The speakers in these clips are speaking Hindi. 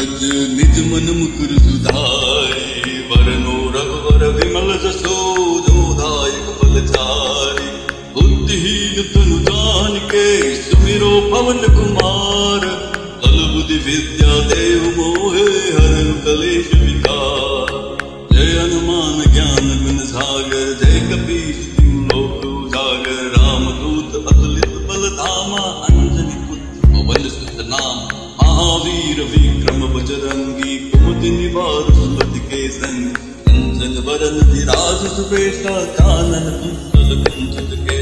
भज निज मन मुकुर सुधारी, वरनो रघुवर विमल जसो जोदायक फलचारी। बुद्धिहीन तनु जानिके सुमिरो पवन कुमार, बल बुद्धि विद्या देव मोहे हरनु कलेश विकार। जय हनुमान ज्ञान गुण सागर, जय कपीश तिहु लोक उजागर। रामदूत अतुलित बल धामा, अंजनी पुत्र पवन सुत नामा। महावीर विक्रम बजरंगी, कुमति निवार सुमति के संग। कंचन वरन विराज सुबेसा, कानन कुंडल कुंचित के।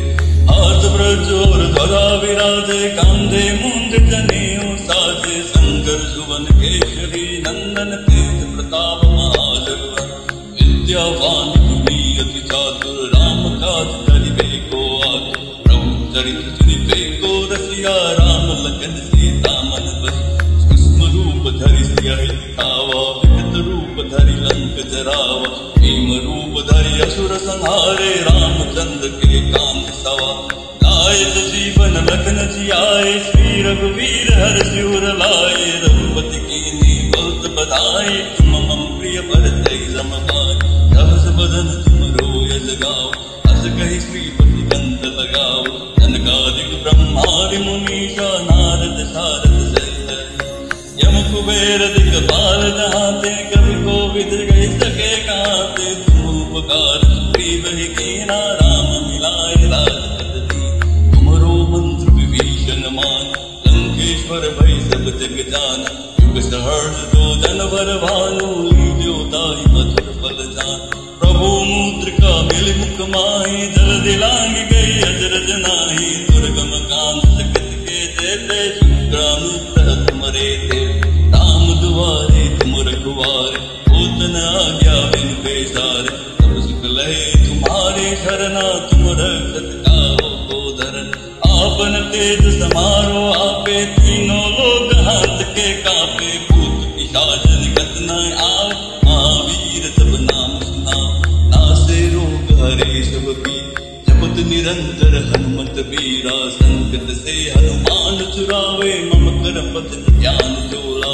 हाथ ब्रज और ध्वजा विराजे, कांधे मूंज जनेऊ साजे। शंकर सुवन केसरी नंदन, तेज प्रताप महाजगवंदन। विद्यावान गुणी अति चातुर, राम काज करिबे को आतुर। प्रभु चरित्र सुनिबे को रसिया, राम लखन सीता मन बसिया। सूक्ष्म रूप धरि सियहि दिखावा, विकट रूप धरि लंक जरावा। भीम रूप धरि असुर संहारे, रामचंद्र के कांत सवारे। लाए जीवन लखन जियाए, श्री रघुवीर हर्षि उर लाए। रघुपति कीन्ही बहुत बधाई, तुम मम प्रिय भरतहि सम भाई। सहस बदन तुमरो यश गाओ, अस कहि श्रीपति कंठ लगाओ। जनकादिक ब्रह्मादि मुनीसा, नारद सारद सहित। यम कुबेर दिखपाल जहाते, कवि कोविद कहि सके कहते। तुम उपकार सुग्रीव कीन्हा, राम मिलाए राजपद दीन्हा। तुमरो मंत्र विभीषण माना, लंकेश्वर भय सब जग जाना। युग सहर्ष जो जन बर भानु, लील्यो ताहि मधुर फल जानु। प्रभु मुद्रिका मिलि मुख माहि, जल दिलांग गई अजरज नाही। दुर्गम कांत सकत के जेते, संग्राम तुमरे तेते। राम दुआरे तुम रखवारे, होत न आज्ञा बिनु पैसारे। तब सुख लहे तुम्हारे शरणा, तुम रक्षक काहू को धरन। आपन तेज समारो आपे, तीनों लोक हाथ के कापे। भूत पिशाच निकट न आए, महावीर तब नाम सुनाओ। नासे रोग हरे सब पीरा, जपत निरंतर हनुमत बीरा। संकट से हनुमान छुड़ावे, मम कर पथ ध्यान जोला।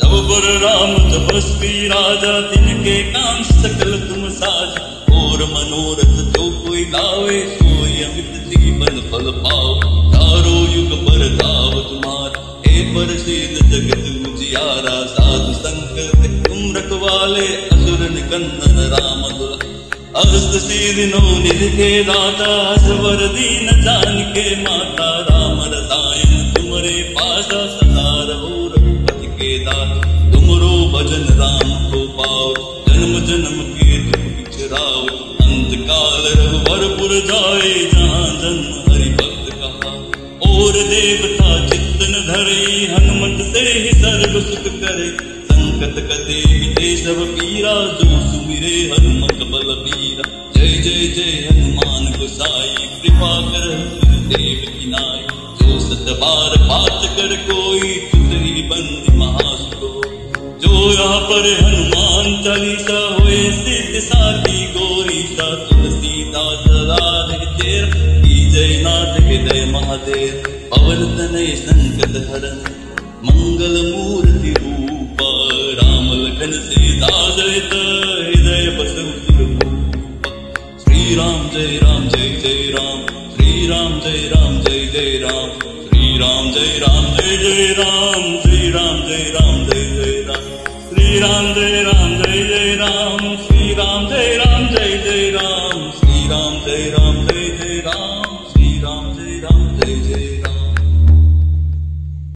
तब पर राम तपस्वी राजा, तिनके काम सकल तुम साजा। और मनोरथ जो कोई लावे, सोई अमित जीवन फल पाओ। चारों युग परताप तुम्हारा, हे परसिद्ध जगत उजियारा। साधु संत तुम रखवाले, असुर निकंदन राम दुलारे। अगस्त सीरिनो निधि के दाता, असवर दीन जानके माता। राम रसायन तुमरे पासा, सदा रहो रघुपति के दाता। तुमरो भजन राम को पाओ, जन्म जन्म के दुख बिसराओ। अंत काल रघुवर पुर जाए, जहाँ जन्म हरि भक्त कहा। और देवता चित्तन धरई, हनुमत से ही सर्व सुख करे। संकट कटे मिटे सब पीरा, जो सुमिरे हनुमत बल बीरा। जय जय जय हनुमान गोसाई, कृपा कर गुरुदेव की नाई। जो सत बार पाठ कर कोई, तुतहि बंदी महासुख। जो यहाँ पर हनुमान चालीसा, होए सिद्ध साखी गौरीसा। तुलसीदास सदा तेरा, जय नाथ हृदय महादेव। पवन तनय संकट हरन, मंगल मूर्ति रूपा। राम लखन सीता सहित, हृदय बसहु सुरभूपा। श्री राम जय राम जय जय राम, श्री राम जय राम जय जय राम। श्री राम जय राम जय जय राम, श्री राम जय राम जय जय राम। श्री राम जय राम जय जय राम, श्री राम जय राम जय जय राम। श्री राम जय राम जय